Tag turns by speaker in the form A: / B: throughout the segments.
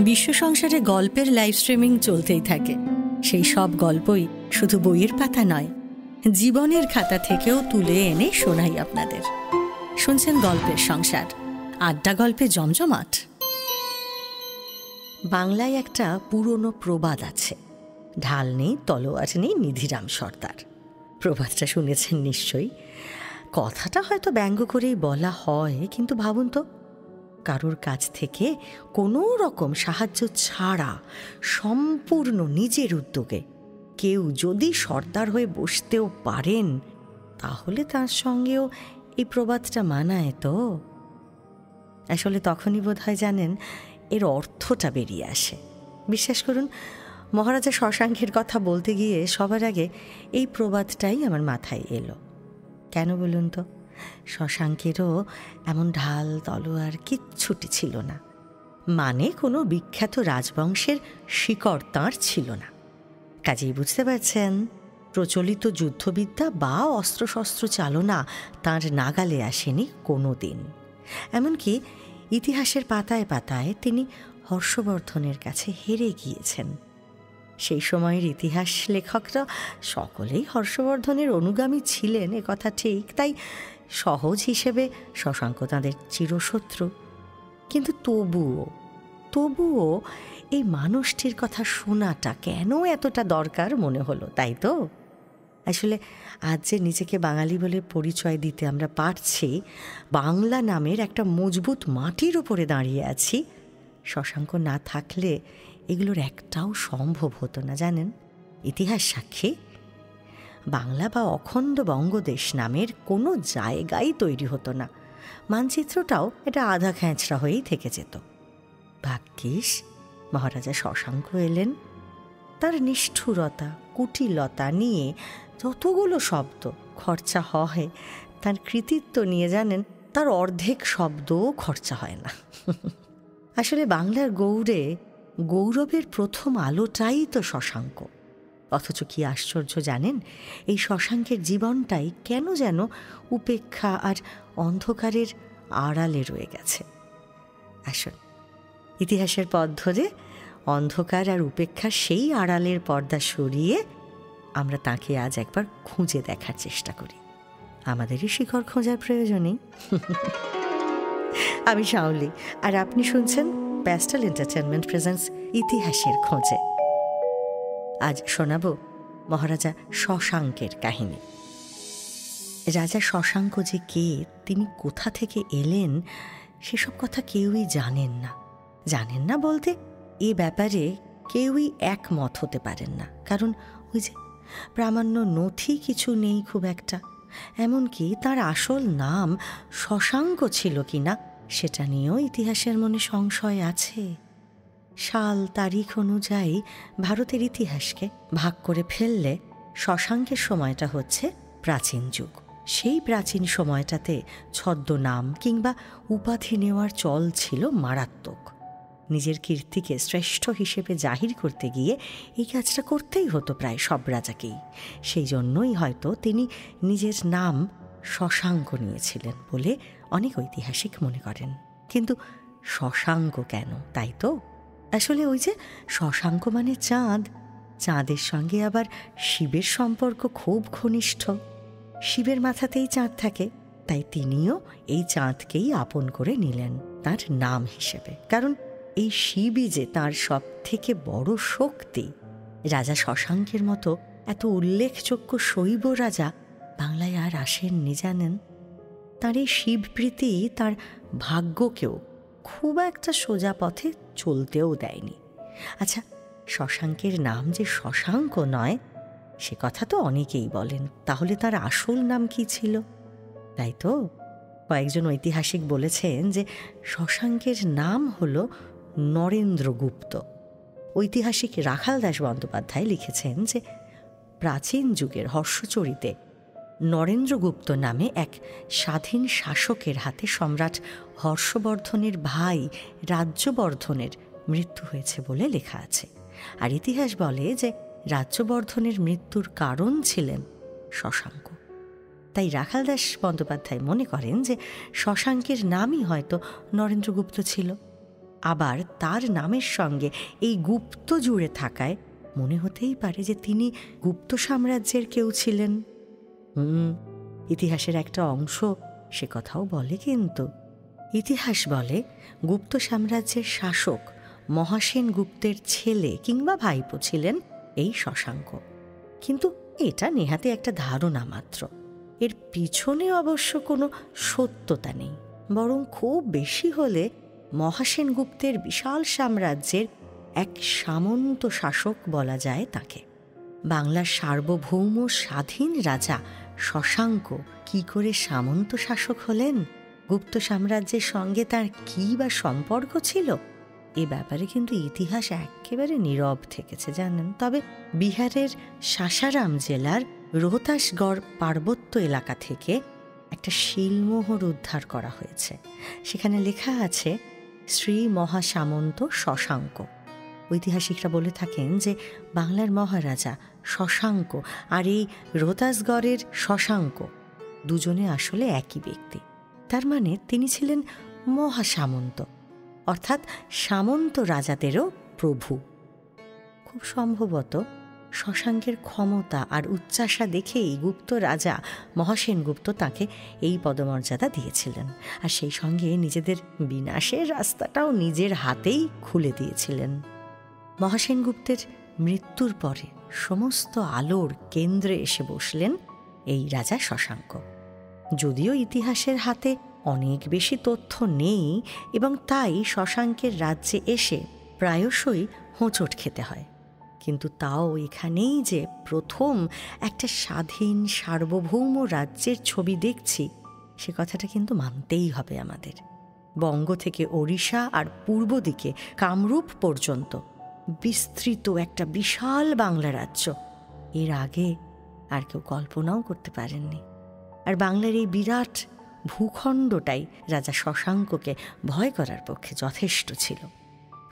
A: বিশ্ব সংসারে গল্পের লাইভ স্ট্রিমিং চলতেই থাকে। সেই সব গল্পই শুধু বইয়ের পাতা নয়, জীবনের খাতা থেকেও তুলে এনে শোনাই আপনাদের। শুনছেন গল্পের সংসার, আড্ডা গল্পে জমজমাট। বাংলায় একটা পুরনো প্রবাদ আছে, ঢাল নেই তলোয়ার নেই নিধিরাম সর্দার। প্রবাদটা শুনেছেন নিশ্চয়ই। কথাটা হয়তো ব্যঙ্গ করেই বলা হয়, কিন্তু ভাবুন তো, কারোর কাছ থেকে কোনো রকম সাহায্য ছাড়া সম্পূর্ণ নিজের উদ্যোগে কেউ যদি সর্দার হয়ে বসতেও পারেন, তাহলে তার সঙ্গেও এই প্রবাদটা মানায় তো। আসলে তখনই বোধ হয় জানেন এর অর্থটা বেরিয়ে আসে। বিশ্বাস করুন, মহারাজা শশাঙ্কের কথা বলতে গিয়ে সবার আগে এই প্রবাদটাই আমার মাথায় এলো। কেন বলুন তো? শশাঙ্কেরও এমন ঢাল তলোয়ার কিচ্ছুটি ছিল না, মানে কোনো বিখ্যাত রাজবংশের শিকড় তাঁর ছিল না। কাজেই বুঝতে পারছেন, প্রচলিত যুদ্ধবিদ্যা বা অস্ত্রশস্ত্র চালনা তাঁর নাগালে আসেনি কোনো দিন। এমনকি ইতিহাসের পাতায় পাতায় তিনি হর্ষবর্ধনের কাছে হেরে গিয়েছেন। সেই সময়ের ইতিহাস লেখকরা সকলেই হর্ষবর্ধনের অনুগামী ছিলেন, এ কথা ঠিক। তাই সহজ হিসেবে শশাঙ্ক তাঁদের চিরশত্রু। কিন্তু তবুও এই মানুষটির কথা শোনাটা কেন এতটা দরকার মনে হলো, তাই তো? আসলে আজ যে নিজেকে বাঙালি বলে পরিচয় দিতে আমরা পারছি, বাংলা নামের একটা মজবুত মাটির ওপরে দাঁড়িয়ে আছি, শশাঙ্ক না থাকলে এগুলোর একটাও সম্ভব হতো না, জানেন। ইতিহাস সাক্ষী, বাংলা বা অখণ্ড বঙ্গদেশ নামের কোনো জায়গাই তৈরি হতো না। মানচিত্রটাও এটা আধা খেঁচড়া হয়েই থেকে যেত। ভাগ্যিস মহারাজা শশাঙ্ক এলেন। তার নিষ্ঠুরতা কুটিলতা নিয়ে যতগুলো শব্দ খরচা হয়, তার কৃতিত্ব নিয়ে জানেন তার অর্ধেক শব্দও খরচা হয় না। আসলে বাংলার গৌরবের প্রথম আলোটাই তো শশাঙ্ক। অথচ কি আশ্চর্য জানেন, এই শশাঙ্কের জীবনটাই কেন যেন উপেক্ষা আর অন্ধকারের আড়ালে রয়ে গেছে। আসুন, ইতিহাসের পথ ধরে অন্ধকার আর উপেক্ষার সেই আড়ালের পর্দা সরিয়ে আমরা তাকে আজ একবার খুঁজে দেখার চেষ্টা করি। আমাদেরই শিকড় খোঁজার প্রয়োজনেই। আমি শাওলি, আর আপনি শুনছেন প্যাস্টেল এন্টারটেনমেন্ট প্রেজেন্টস ইতিহাসের খোঁজে। আজ শোনাব মহারাজা শশাঙ্কের কাহিনী। রাজা শশাঙ্ক যে কে, তিনি কোথা থেকে এলেন, সেসব কথা কেউই জানেন না বলতে এ ব্যাপারে কেউই একমত হতে পারেন না। কারণ ওই যে প্রামাণ্য নথি কিছু নেই খুব একটা। এমনকি তার আসল নাম শশাঙ্ক ছিল কিনা সেটা নিয়েও ইতিহাসের মনে সংশয় আছে। সাল তারিখ অনুযায়ী ভারতের ইতিহাসকে ভাগ করে ফেললে শশাঙ্কের সময়টা হচ্ছে প্রাচীন যুগ। সেই প্রাচীন সময়টাতে ছদ্মনাম কিংবা উপাধি নেওয়ার চল ছিল মারাত্মক। নিজের কীর্তিকে শ্রেষ্ঠ হিসেবে জাহির করতে গিয়ে এই কাজটা করতেই হতো প্রায় সব রাজাকেই। সেই জন্যই হয়তো তিনি নিজের নাম শশাঙ্ক নিয়েছিলেন বলে অনেক ঐতিহাসিক মনে করেন। কিন্তু শশাঙ্ক কেন, তাই তো? আসলে ওই যে শশাঙ্ক মানে চাঁদ, চাঁদের সঙ্গে আবার শিবের সম্পর্ক খুব ঘনিষ্ঠ। শিবের মাথাতেই চাঁদ থাকে, তাই তিনিও এই চাঁদকেই আপন করে নিলেন তার নাম হিসেবে। কারণ এই শিবই যে তাঁর সব থেকে বড় শক্তি। রাজা শশাঙ্কের মতো এত উল্লেখযোগ্য শৈব রাজা বাংলায় আর আসেননি, জানেন। তার এই শিবপ্রীতি তার ভাগ্যকেও খুব একটা সোজা পথে চলতেও দেয়নি। আচ্ছা, শশাঙ্কের নাম যে শশাঙ্ক নয় সে কথা তো অনেকেই বলেন, তাহলে তার আসল নাম কি ছিল? তাই তো কয়েকজন ঐতিহাসিক বলেছেন যে শশাঙ্কের নাম হলো নরেন্দ্রগুপ্ত। ঐতিহাসিক রাখাল দাস বন্দ্যোপাধ্যায় লিখেছেন যে প্রাচীন যুগের হর্ষচরিতে নরেন্দ্রগুপ্ত নামে এক স্বাধীন শাসকের হাতে সম্রাট হর্ষবর্ধনের ভাই রাজ্যবর্ধনের মৃত্যু হয়েছে বলে লেখা আছে। আর ইতিহাস বলে যে রাজ্যবর্ধনের মৃত্যুর কারণ ছিলেন শশাঙ্ক। তাই রাখাল দাস বন্দ্যোপাধ্যায় মনে করেন যে শশাঙ্কের নামই হয়তো নরেন্দ্রগুপ্ত ছিল। আবার তার নামের সঙ্গে এই গুপ্ত জুড়ে থাকায় মনে হতেই পারে যে তিনি গুপ্ত সাম্রাজ্যের কেউ ছিলেন। ইতিহাসের একটা অংশ সে কথাও বলে। কিন্তু ইতিহাস বলে গুপ্ত সাম্রাজ্যের শাসক মহাসেন গুপ্তের ছেলে কিংবা ভাইপো ছিলেন এই শশাঙ্ক। কিন্তু এটা নেহাতি একটা ধারণা মাত্র, এর পিছনে অবশ্য কোনো সত্যতা নেই। বরং খুব বেশি হলে মহাসেন গুপ্তের বিশাল সাম্রাজ্যের এক সামন্ত শাসক বলা যায় তাকে। বাংলার সার্বভৌম স্বাধীন রাজা শশাঙ্ক কি করে সামন্ত শাসক হলেন, গুপ্ত সাম্রাজ্যের সঙ্গে তার কী বা সম্পর্ক ছিল, এ ব্যাপারে কিন্তু ইতিহাস একেবারে নীরব থেকেছে জানেন। তবে বিহারের সাসারাম জেলার রোহতাসগড় পার্বত্য এলাকা থেকে একটা শিলমোহর উদ্ধার করা হয়েছে। সেখানে লেখা আছে শ্রী মহাসামন্ত শশাঙ্ক। ঐতিহাসিকরা বলে থাকেন যে বাংলার মহারাজা শশাঙ্ক আর এই রোহতাসগড়ের শশাঙ্ক দুজনে আসলে একই ব্যক্তি। তার মানে তিনি ছিলেন মহাসামন্ত, অর্থাৎ সামন্ত রাজাদেরও প্রভু। খুব সম্ভবত শশাঙ্কের ক্ষমতা আর উচ্চাসা দেখেই গুপ্ত রাজা মহাসেন গুপ্ত তাকে এই পদমর্যাদা দিয়েছিলেন, আর সেই সঙ্গে নিজেদের বিনাশের রাস্তাটাও নিজের হাতেই খুলে দিয়েছিলেন। মহাসেন গুপ্তের মৃত্যুর পরে সমস্ত আলোর কেন্দ্রে এসে বসলেন এই রাজা শশাঙ্ক। যদিও ইতিহাসের হাতে অনেক বেশি তথ্য নেই এবং তাই শশাঙ্কের রাজ্যে এসে প্রায়শই হোঁচট খেতে হয়, কিন্তু তাও এখানেই যে প্রথম একটা স্বাধীন সার্বভৌম রাজ্যের ছবি দেখছি সে কথাটা কিন্তু মানতেই হবে আমাদের। বঙ্গ থেকে ওড়িশা আর পূর্ব দিকে কামরূপ পর্যন্ত বিস্তৃত একটা বিশাল বাংলা রাজ্য, এর আগে আর কেউ কল্পনাও করতে পারেননি। আর বাংলার এই বিরাট ভূখণ্ডটাই রাজা শশাঙ্ককে ভয় করার পক্ষে যথেষ্ট ছিল।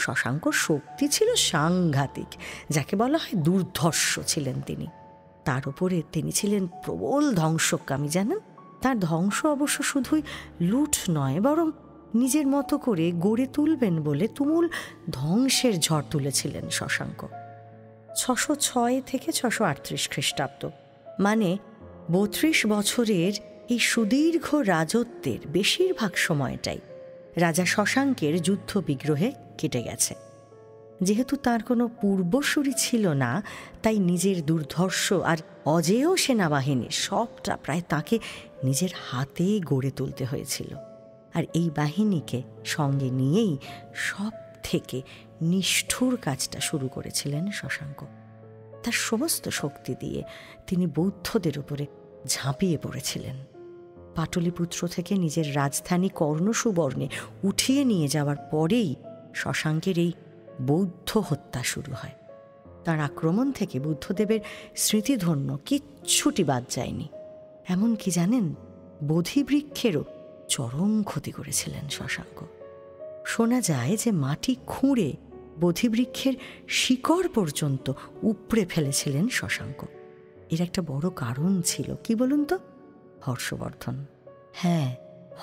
A: শশাঙ্কর শক্তি ছিল সাংঘাতিক, যাকে বলা হয় দুর্ধর্ষ ছিলেন তিনি। তার উপরে তিনি ছিলেন প্রবল ধ্বংসকামী জানেন। তার ধ্বংস অবশ্য শুধুই লুট নয়, বরং নিজের মতো করে গড়ে তুলবেন বলে তুমুল ধ্বংসের ঝড় তুলেছিলেন শশাঙ্ক। 606 থেকে 638 খ্রিস্টাব্দ, মানে 32 বছরের এই সুদীর্ঘ রাজত্বের বেশিরভাগ সময়টাই রাজা শশাঙ্কের যুদ্ধ বিগ্রহে কেটে গেছে। যেহেতু তার কোনো পূর্বসূরি ছিল না, তাই নিজের দুর্ধর্ষ আর অজেয় সেনাবাহিনীর সবটা প্রায় তাকে নিজের হাতে গড়ে তুলতে হয়েছিল। আর এই বাহিনীকে সঙ্গে নিয়েই সব থেকে নিষ্ঠুর কাজটা শুরু করেছিলেন শশাঙ্ক। তার সমস্ত শক্তি দিয়ে তিনি বৌদ্ধদের উপরে ঝাঁপিয়ে পড়েছিলেন। পাটলিপুত্র থেকে নিজের রাজধানী কর্ণসুবর্ণে উঠিয়ে নিয়ে যাওয়ার পরেই শশাঙ্কের এই বৌদ্ধ হত্যা শুরু হয়। তার আক্রমণ থেকে বুদ্ধদেবের স্মৃতিধন্য কিচ্ছুটি বাদ যায়নি। এমন কি জানেন, বোধিবৃক্ষেরও চরম ক্ষতি করেছিলেন শশাঙ্ক। শোনা যায় যে মাটি খুঁড়ে বোধিবৃক্ষের শিকড় পর্যন্ত উপড়ে ফেলেছিলেন শশাঙ্ক। এর একটা বড় কারণ ছিল, কি বলুন তো? হর্ষবর্ধন। হ্যাঁ,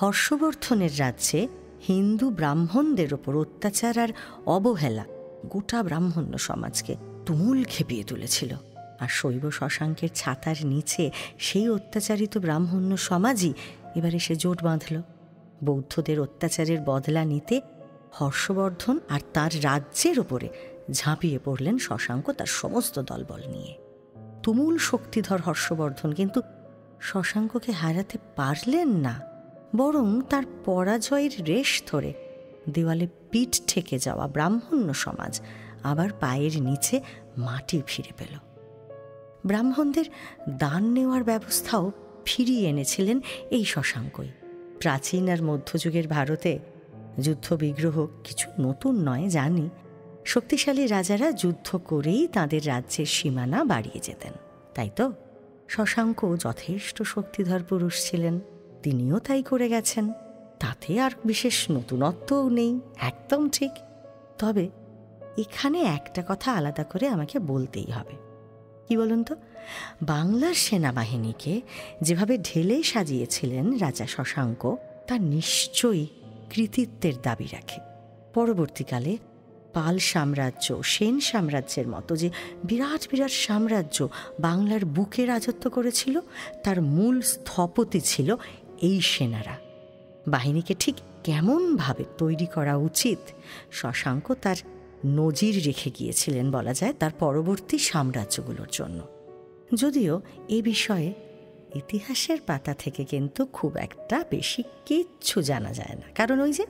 A: হর্ষবর্ধনের রাজ্যে হিন্দু ব্রাহ্মণদের ওপর অত্যাচার আর অবহেলা গোটা ব্রাহ্মণ্য সমাজকে তুমুল খেপিয়ে তুলেছিল। আর শৈব শশাঙ্কের ছাতার নিচে সেই অত্যাচারিত ব্রাহ্মণ্য সমাজই এবার এসে জোট বাঁধল। বৌদ্ধদের অত্যাচারের বদলা নিতে হর্ষবর্ধন আর তার রাজ্যের ওপরে ঝাঁপিয়ে পড়লেন শশাঙ্ক তার সমস্ত দলবল নিয়ে। তুমুল শক্তিধর হর্ষবর্ধন কিন্তু শশাঙ্ককে হারাতে পারলেন না, বরং তার পরাজয়ের রেশ ধরে দেওয়ালে পিঠ ঠেকে যাওয়া ব্রাহ্মণ্য সমাজ আবার পায়ের নিচে মাটি ফিরে পেল। ব্রাহ্মণদের দান নেওয়ার ব্যবস্থাও ফিরিয়ে এনেছিলেন এই শশাঙ্কই। প্রাচীন আর মধ্যযুগের ভারতে যুদ্ধ বিগ্রহ কিছু নতুন নয় জানি। শক্তিশালী রাজারা যুদ্ধ করেই তাদের রাজ্যের সীমানা বাড়িয়ে যেতেন, তাই তো? শশাঙ্ক যথেষ্ট শক্তিধর পুরুষ ছিলেন, তিনিও তাই করে গেছেন। তাতে আর বিশেষ নতুনত্বও নেই, একদম ঠিক। তবে এখানে একটা কথা আলাদা করে আমাকে বলতেই হবে। কি বলুন তো? বাংলার সেনাবাহিনীকে যেভাবে ঢেলে সাজিয়েছিলেন রাজা শশাঙ্ক, তা নিশ্চয়ই কৃতিত্বের দাবি রাখে। পরবর্তীকালে পাল সাম্রাজ্য, সেন সাম্রাজ্যের মতো যে বিরাট বিরাট সাম্রাজ্য বাংলার বুকে রাজত্ব করেছিল, তার মূল স্থপতি ছিল এই সেনারা। বাহিনীকে ঠিক কেমনভাবে তৈরি করা উচিত শশাঙ্ক তার নজির রেখে গিয়েছিলেন বলা যায় তার পরবর্তী সাম্রাজ্যগুলোর জন্য। যদিও এ বিষয়ে ইতিহাসের পাতা থেকে কিন্তু খুব একটা বেশি কিচ্ছু জানা যায় না, কারণ ওই যে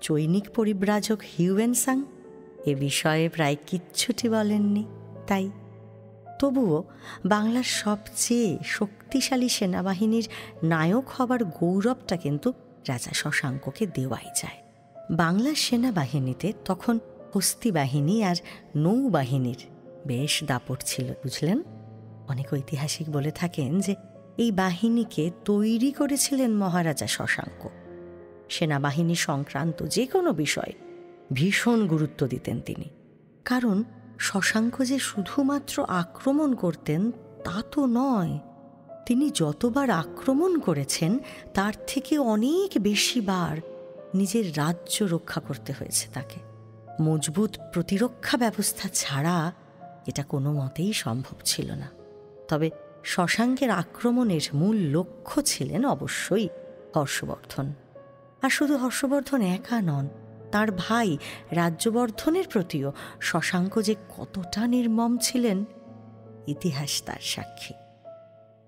A: চৈনিক পরিব্রাজক হিউয়েনসাং এ বিষয়ে প্রায় কিচ্ছুটি বলেননি। তাই তবুও বাংলার সবচেয়ে শক্তিশালী সেনাবাহিনীর নায়ক হবার গৌরবটা কিন্তু রাজা শশাঙ্ককে দেওয়াই যায়। বাংলার সেনাবাহিনীতে তখন হস্তি বাহিনী আর নৌবাহিনীর বেশ দাপট ছিল, বুঝলেন। অনেক ঐতিহাসিক বলে থাকেন যে এই বাহিনীকে তৈরি করেছিলেন মহারাজা শশাঙ্ক। সেনাবাহিনী সংক্রান্ত যে কোনো বিষয়ে ভীষণ গুরুত্ব দিতেন তিনি, কারণ শশাঙ্ক যে শুধুমাত্র আক্রমণ করতেন তা তো নয়, তিনি যতবার আক্রমণ করেছেন তার থেকে অনেক বেশি বার নিজের রাজ্য রক্ষা করতে হয়েছে তাকে। মজবুত প্রতিরক্ষা ব্যবস্থা ছাড়া এটা কোনো মতেই সম্ভব ছিল না। তবে শশাঙ্কের আক্রমণের মূল লক্ষ্য ছিলেন অবশ্যই হর্ষবর্ধন। আর শুধু হর্ষবর্ধন একা নন, তার ভাই রাজ্যবর্ধনের প্রতিও শশাঙ্ক যে কতটা নির্মম ছিলেন ইতিহাস তার সাক্ষী।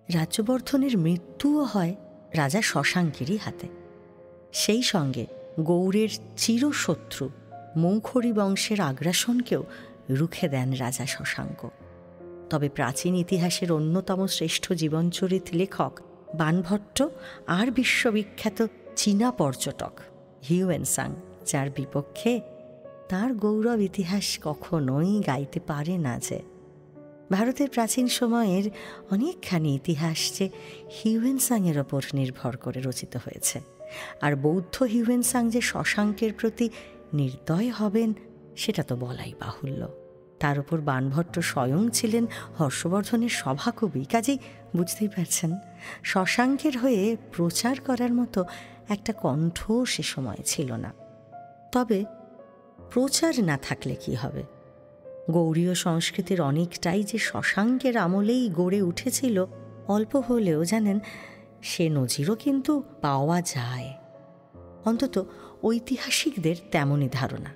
A: রাজ্যবর্ধনের মৃত্যুও হয় রাজা শশাঙ্কেরই হাতে। সেই সঙ্গে গৌড়ের চিরশত্রু মৌখরী বংশের আগ্রাসনকেও রুখে দেন রাজা শশাঙ্ক। তবে প্রাচীন ইতিহাসের অন্যতম শ্রেষ্ঠ জীবনচরিত লেখক বাণভট্ট আর বিশ্ববিখ্যাত চীনা পর্যটক হিউয়েনসাং, যার বিপক্ষে তার গৌরব ইতিহাস কখনোই গাইতে পারে না। যে ভারতের প্রাচীন সময়ের অনেকখানি ইতিহাস যে হিউয়েনসাংয়ের ওপর নির্ভর করে রচিত হয়েছে, আর বৌদ্ধ হিউয়েনসাং যে শশাঙ্কের প্রতি নির্দয় হবেন সেটা তো বলাই বাহুল্য। তার উপর বাণভট্ট স্বয়ং ছিলেন হর্ষবর্ধনের সভাকবি, কাজেই বুঝতেই পারছেন শশাঙ্কের হয়ে প্রচার করার মতো একটা কণ্ঠ সে সময় ছিল না। তবে প্রচার না থাকলে কি হবে, গৌড়ীয় সংস্কৃতির অনেকটাই যে শশাঙ্কের আমলেই গড়ে উঠেছিল অল্প হলেও জানেন সে নজিরও কিন্তু পাওয়া যায়। অন্তত ঐতিহাসিকদের তেমনই ধারণা।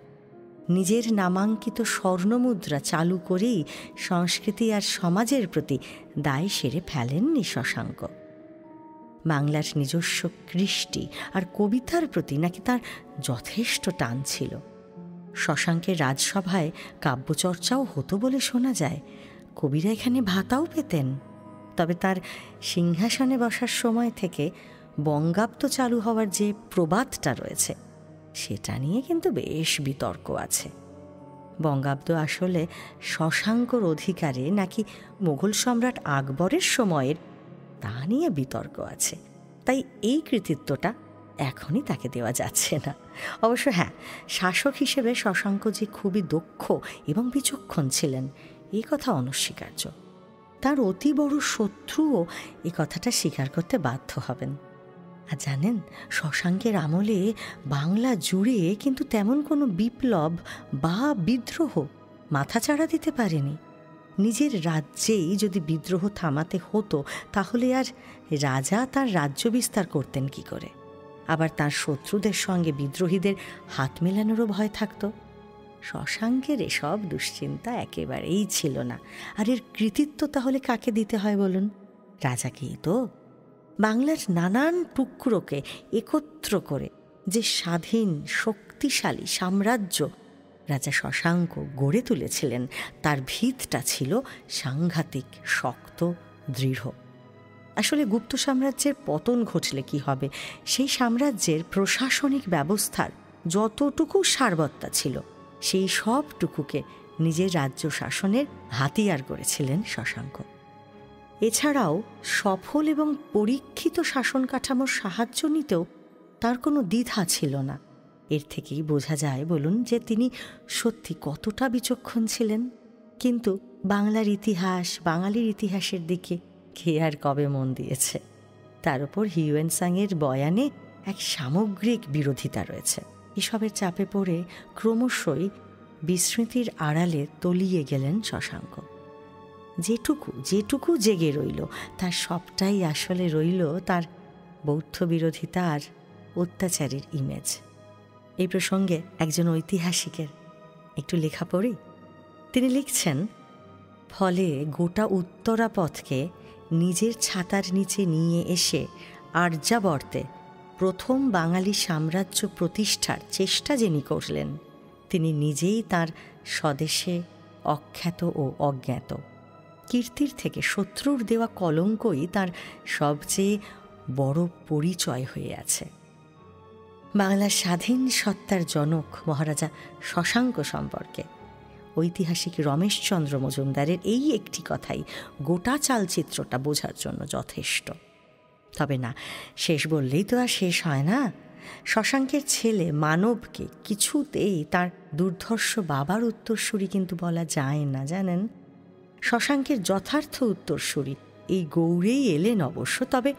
A: নিজের নামাঙ্কিত স্বর্ণমুদ্রা চালু করেই সংস্কৃতি আর সমাজের প্রতি দায় সেরে ফেলেননি শশাঙ্ক। বাংলার নিজস্ব কৃষ্টি আর কবিতার প্রতি নাকি তার যথেষ্ট টান ছিল। শশাঙ্কের রাজসভায় কাব্যচর্চাও হতো বলে শোনা যায়, কবিরা এখানে ভাতাও পেতেন। তবে তার সিংহাসনে বসার সময় থেকে বঙ্গাব্দ চালু হওয়ার যে প্রবাদটা রয়েছে সেটা নিয়ে কিন্তু বেশ বিতর্ক আছে। বঙ্গাব্দ আসলে শশাঙ্কর অধিকারে নাকি মোগল সম্রাট আকবরের সময়ের তা নিয়ে বিতর্ক আছে, তাই এই কৃতিত্বটা এখনই তাকে দেওয়া যাচ্ছে না। অবশ্য হ্যাঁ, শাসক হিসেবে শশাঙ্ক যে খুবই দক্ষ এবং বিচক্ষণ ছিলেন এই কথা অনস্বীকার্য। তার অতি বড় শত্রুও এই কথাটা স্বীকার করতে বাধ্য হবেন। আর জানেন, শশাঙ্কের আমলে বাংলা জুড়ে কিন্তু তেমন কোনো বিপ্লব বা বিদ্রোহ মাথাচাড়া দিতে পারেনি। নিজের রাজ্যেই যদি বিদ্রোহ থামাতে হতো তাহলে আর রাজা তার রাজ্য বিস্তার করতেন কি করে? আবার তার শত্রুদের সঙ্গে বিদ্রোহীদের হাত মেলানোরও ভয় থাকত। শশাঙ্কের এসব দুশ্চিন্তা একেবারেই ছিল না। আর এর কৃতিত্ব তাহলে কাকে দিতে হয় বলুন? রাজাকেই তো। বাংলার নানান টুকরোকে একত্র করে যে স্বাধীন শক্তিশালী সাম্রাজ্য রাজা শশাঙ্ক গড়ে তুলেছিলেন তার ভিতটা ছিল সাংঘাতিক শক্ত দৃঢ়। আসলে গুপ্ত সাম্রাজ্যের পতন ঘটলে কি হবে, সেই সাম্রাজ্যের প্রশাসনিক ব্যবস্থার যতটুকু সারবত্তা ছিল সেই সবটুকুকে নিজের রাজ্য শাসনের হাতিয়ার করেছিলেন শশাঙ্ক। এছাড়াও সফল এবং পরীক্ষিত শাসন কাঠামোর সাহায্য নিতেও তার কোনো দ্বিধা ছিল না। এর থেকেই বোঝা যায় বলুন যে তিনি সত্যি কতটা বিচক্ষণ ছিলেন। কিন্তু বাংলার ইতিহাস, বাঙালির ইতিহাসের দিকে কে আর কবে মন দিয়েছে? তার উপর হিউয়েনসাংয়ের বয়ানে এক সামগ্রিক বিরোধিতা রয়েছে। এসবের চাপে পড়ে ক্রমশই বিস্মৃতির আড়ালে তলিয়ে গেলেন শশাঙ্ক। যেটুকু জেগে রইল তার সবটাই আসলে রইল তার বৌদ্ধ বিরোধিতা আর অত্যাচারের ইমেজ। এই প্রসঙ্গে একজন ঐতিহাসিকের একটু লেখা পড়ি। তিনি লিখছেন, ফলে গোটা উত্তরাপথকে নিজের ছাতার নিচে নিয়ে এসে আর্যাবর্তে প্রথম বাঙালি সাম্রাজ্য প্রতিষ্ঠার চেষ্টা যিনি করলেন, তিনি নিজেই তার স্বদেশে অখ্যাত ও অজ্ঞাত। কীর্তির থেকে শত্রুর দেওয়া কলঙ্কই তার সবচেয়ে বড় পরিচয় হয়ে আছে। বাংলার স্বাধীন সত্তার জনক মহারাজা শশাঙ্ক সম্পর্কে ঐতিহাসিক রমেশচন্দ্র মজুমদারের এই একটি কথাই গোটা চালচিত্রটা বোঝার জন্য যথেষ্ট। তবে না, শেষ বললেই তো আর শেষ হয় না। শশাঙ্কের ছেলে মানবকে কিছুতেই তার দুর্ধর্ষ বাবার উত্তরসূরি কিন্তু বলা যায় না, জানেন। শশাঙ্কের যথার্থ উত্তরসূরি এই গৌড়েই এলেন অবশ্য, তবে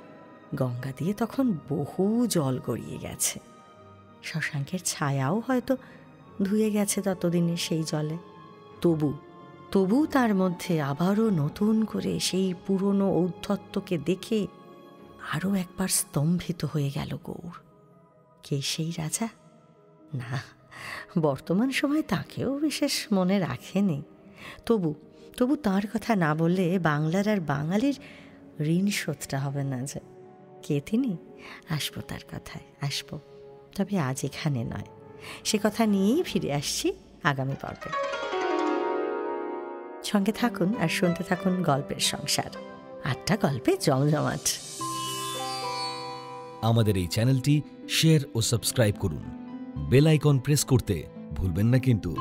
A: গঙ্গা দিয়ে তখন বহু জল গড়িয়ে গেছে। শশাঙ্কের ছায়াও হয়তো ধুয়ে গেছে ততদিনে সেই জলে। তবু তার মধ্যে আবারও নতুন করে সেই পুরনো ঔদ্ধত্যকে দেখে আরও একবার স্তম্ভিত হয়ে গেল গৌড়। কে সেই রাজা? না, বর্তমান সময় তাকেও বিশেষ মনে রাখেনি। তবু তার কথা না বললে বাংলার আর বাঙালির ঋণ শোধটা হবে না যে। কে তিনি? আসবো তার কথায়, আসবো, তবে আজ এখানে নয়। সে কথা নিয়েই ফিরে আসছি আগামী পর্বে। সঙ্গে থাকুন আর শুনতে থাকুন গল্পের সংসার। 8টা গল্পে জমজমাট।
B: আমাদের এই চ্যানেলটি শেয়ার ও সাবস্ক্রাইব করুন। বেল আইকন প্রেস করতে ভুলবেন না কিন্তু।